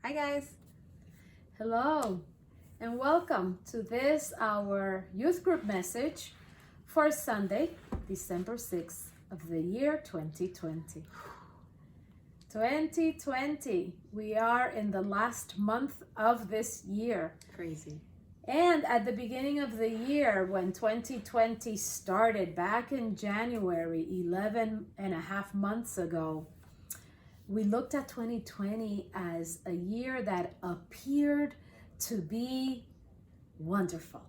Hi guys. Hello and welcome to this our youth group message for Sunday, December 6th of the year 2020. 2020, we are in the last month of this year. Crazy. And at the beginning of the year, when 2020 started back in January, 11 and a half months ago, we looked at 2020 as a year that appeared to be wonderful.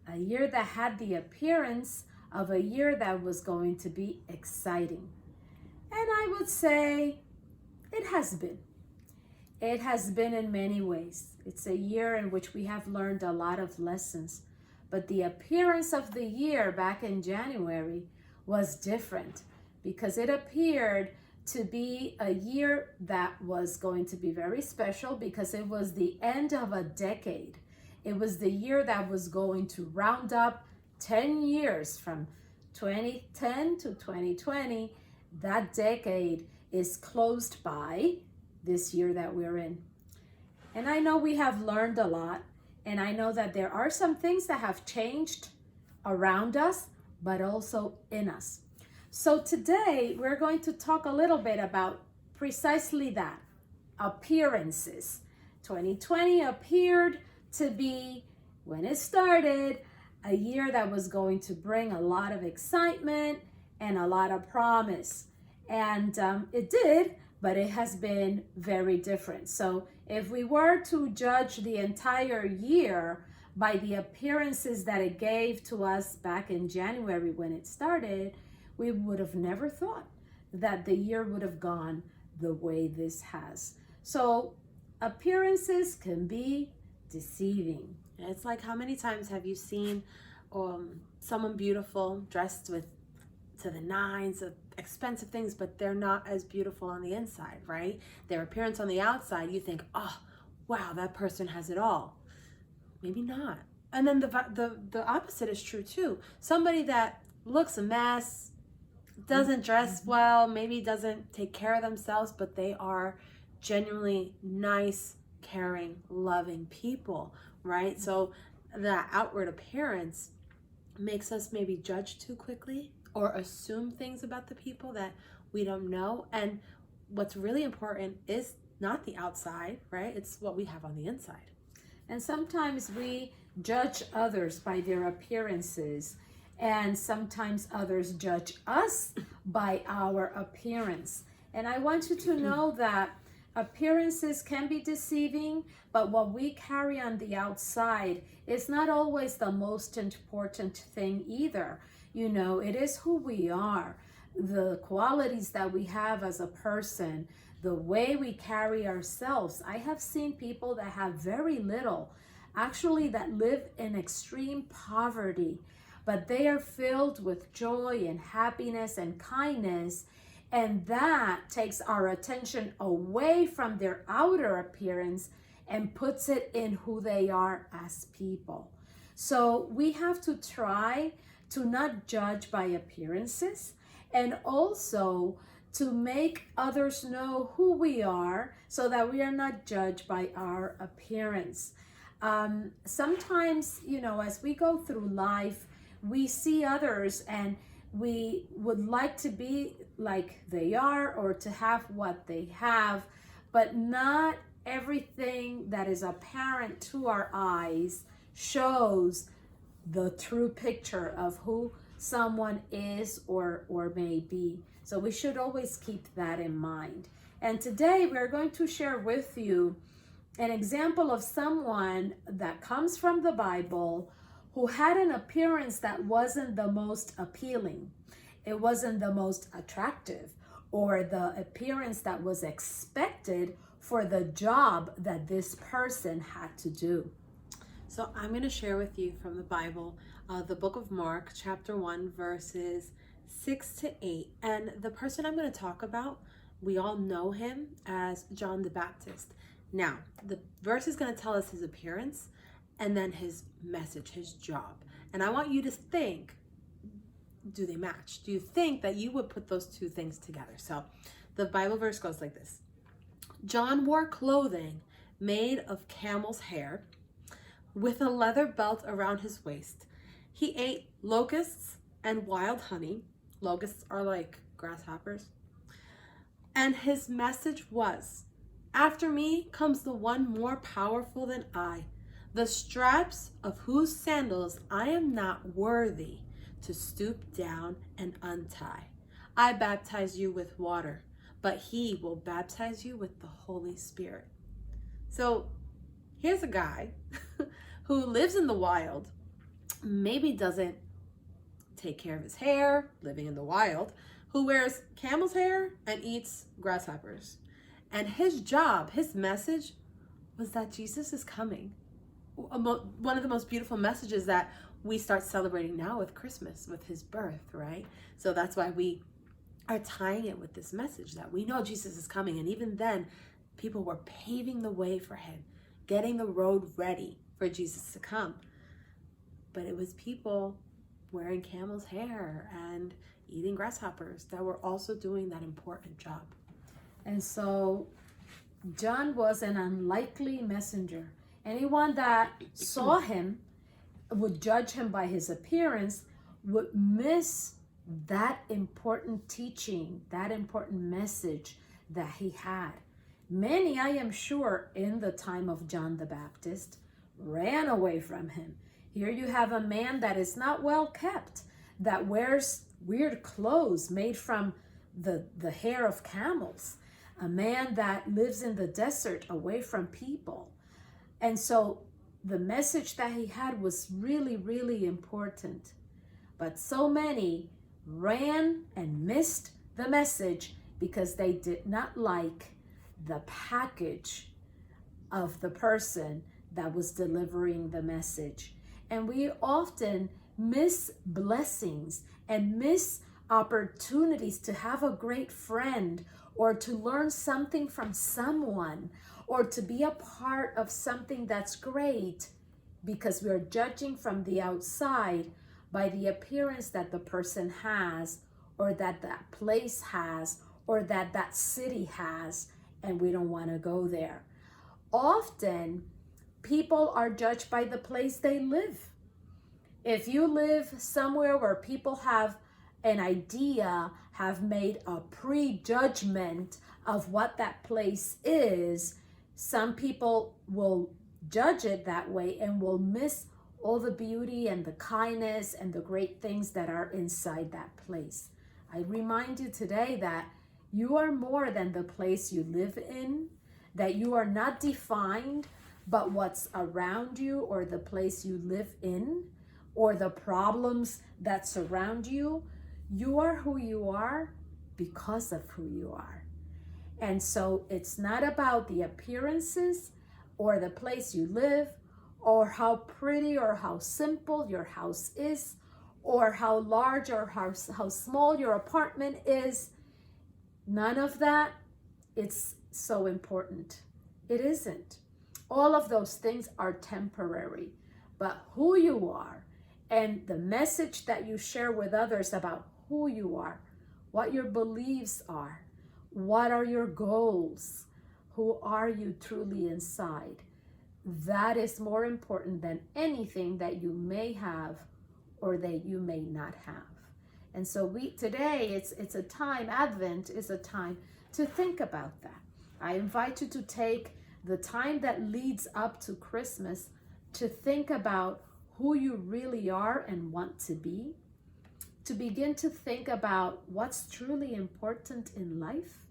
A year that had the appearance of a year that was going to be exciting. And I would say it has been. It has been in many ways. It's a year in which we have learned a lot of lessons. But the appearance of the year back in January was different because it appeared to be a year that was going to be very special because it was the end of a decade. It was the year that was going to round up 10 years from 2010 to 2020. That decade is closed by this year that we're in. And I know we have learned a lot, and I know that there are some things that have changed around us, but also in us. So today we're going to talk a little bit about precisely that, appearances. 2020 appeared to be, when it started, a year that was going to bring a lot of excitement and a lot of promise. And it did, but it has been very different. So if we were to judge the entire year by the appearances that it gave to us back in January when it started, we would have never thought that the year would have gone the way this has. So appearances can be deceiving. It's like, how many times have you seen someone beautiful dressed with to the nines of expensive things, but they're not as beautiful on the inside, right? Their appearance on the outside, you think, oh, wow, that person has it all. Maybe not. And then the opposite is true too. Somebody that looks a mess, doesn't dress well, maybe doesn't take care of themselves, but they are genuinely nice, caring, loving people, right? So that outward appearance makes us maybe judge too quickly or assume things about the people that we don't know. And what's really important is not the outside, right? It's what we have on the inside. And sometimes we judge others by their appearances, and sometimes others judge us by our appearance. And I want you to know that appearances can be deceiving, but what we carry on the outside is not always the most important thing either. You know, it is who we are, the qualities that we have as a person, the way we carry ourselves. I have seen people that have very little, actually that live in extreme poverty, but they are filled with joy and happiness and kindness. And that takes our attention away from their outer appearance and puts it in who they are as people. So we have to try to not judge by appearances, and also to make others know who we are so that we are not judged by our appearance. Sometimes, you know, as we go through life, we see others and we would like to be like they are or to have what they have, but not everything that is apparent to our eyes shows the true picture of who someone is or may be. So we should always keep that in mind. And today we're going to share with you an example of someone that comes from the Bible who had an appearance that wasn't the most appealing. It wasn't the most attractive or the appearance that was expected for the job that this person had to do. So I'm going to share with you from the Bible, the book of Mark, chapter 1, verses 6 to 8. And the person I'm going to talk about, we all know him as John the Baptist. Now, the verse is going to tell us his appearance and then his message, his job. And I want you to think, do they match? Do you think that you would put those two things together? So the Bible verse goes like this. John wore clothing made of camel's hair with a leather belt around his waist. He ate locusts and wild honey. Locusts are like grasshoppers. And his message was, after me comes the one more powerful than I, the straps of whose sandals I am not worthy to stoop down and untie. I baptize you with water, but he will baptize you with the Holy Spirit. So here's a guy who lives in the wild, maybe doesn't take care of his hair, living in the wild, who wears camel's hair and eats grasshoppers. And his job, his message was that Jesus is coming. One of the most beautiful messages that we start celebrating now with Christmas, with his birth, right? So that's why we are tying it with this message that we know Jesus is coming. And even then, people were paving the way for him, getting the road ready for Jesus to come. But it was people wearing camel's hair and eating grasshoppers that were also doing that important job. And so John was an unlikely messenger. Anyone that saw him would judge him by his appearance, would miss that important teaching, that important message that he had. Many, I am sure, in the time of John the Baptist, ran away from him. Here you have a man that is not well kept, that wears weird clothes made from the hair of camels, a man that lives in the desert away from people. And so the message that he had was really, really important. But so many ran and missed the message because they did not like the package of the person that was delivering the message. And we often miss blessings and miss opportunities to have a great friend or to learn something from someone or to be a part of something that's great because we're judging from the outside by the appearance that the person has or that that place has or that that city has, and we don't want to go there. Often, people are judged by the place they live. If you live somewhere where people have an idea, have made a prejudgment of what that place is, some people will judge it that way and will miss all the beauty and the kindness and the great things that are inside that place. I remind you today that you are more than the place you live in, that you are not defined by what's around you or the place you live in or the problems that surround you. You are who you are because of who you are. And so it's not about the appearances or the place you live or how pretty or how simple your house is or how large or how small your apartment is. None of that, it's so important. It isn't. All of those things are temporary, but who you are and the message that you share with others about who you are, what your beliefs are, what are your goals, who are you truly inside, that is more important than anything that you may have or that you may not have. And so today it's a time, Advent is a time to think about that. I invite you to take the time that leads up to Christmas to think about who you really are and want to be, to begin to think about what's truly important in life,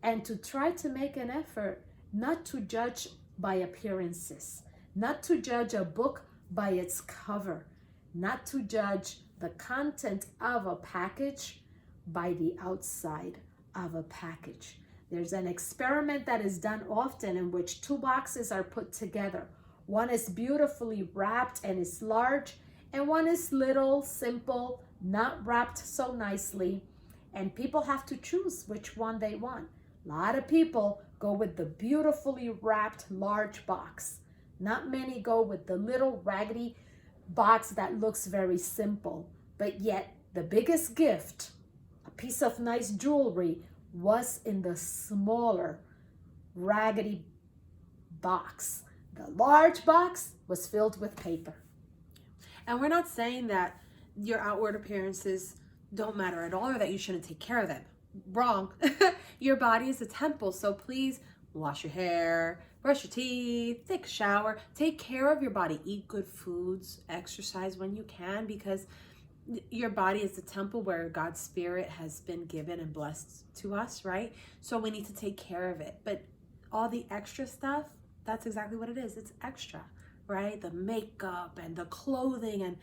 and to try to make an effort not to judge by appearances, not to judge a book by its cover, not to judge the content of a package by the outside of a package. There's an experiment that is done often in which two boxes are put together. One is beautifully wrapped and is large, and one is little, simple, not wrapped so nicely, and people have to choose which one they want. A lot of people go with the beautifully wrapped large box. Not many go with the little raggedy box that looks very simple, but yet the biggest gift, a piece of nice jewelry, was in the smaller raggedy box. The large box was filled with paper. And we're not saying that your outward appearances don't matter at all or that you shouldn't take care of them. Wrong. Your body is a temple, so please wash your hair, brush your teeth, take a shower, take care of your body, eat good foods, exercise when you can, because your body is the temple where God's Spirit has been given and blessed to us, right? So we need to take care of it. But all the extra stuff, that's exactly what it is. It's extra, right? The makeup and the clothing, and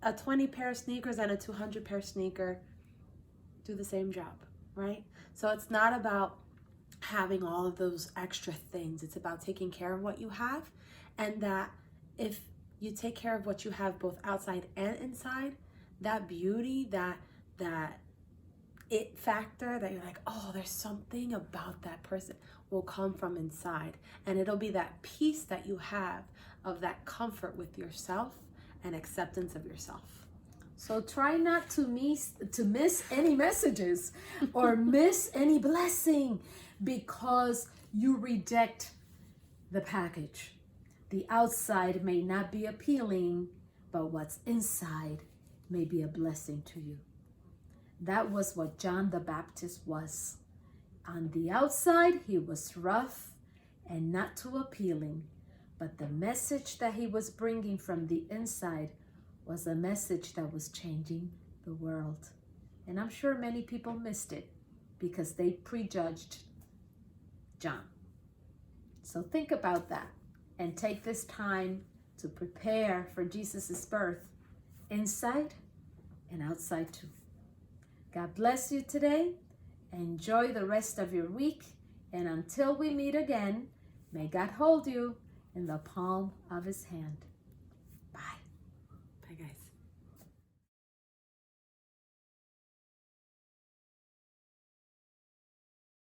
a 20 pair of sneakers and a 200 pair sneaker do the same job, right? So it's not about having all of those extra things. It's about taking care of what you have, and that if you take care of what you have both outside and inside, that beauty, that it factor that you're like, oh, there's something about that person, will come from inside. And it'll be that peace that you have of that comfort with yourself and acceptance of yourself. So try not to miss any messages or miss any blessing because you reject the package. The outside may not be appealing, but what's inside may be a blessing to you. That was what John the Baptist was. On the outside, he was rough and not too appealing, but the message that he was bringing from the inside was a message that was changing the world. And I'm sure many people missed it because they prejudged John. So think about that and take this time to prepare for Jesus' birth, inside and outside too. God bless you today. Enjoy the rest of your week. And until we meet again, may God hold you in the palm of his hand. Bye. Bye, guys.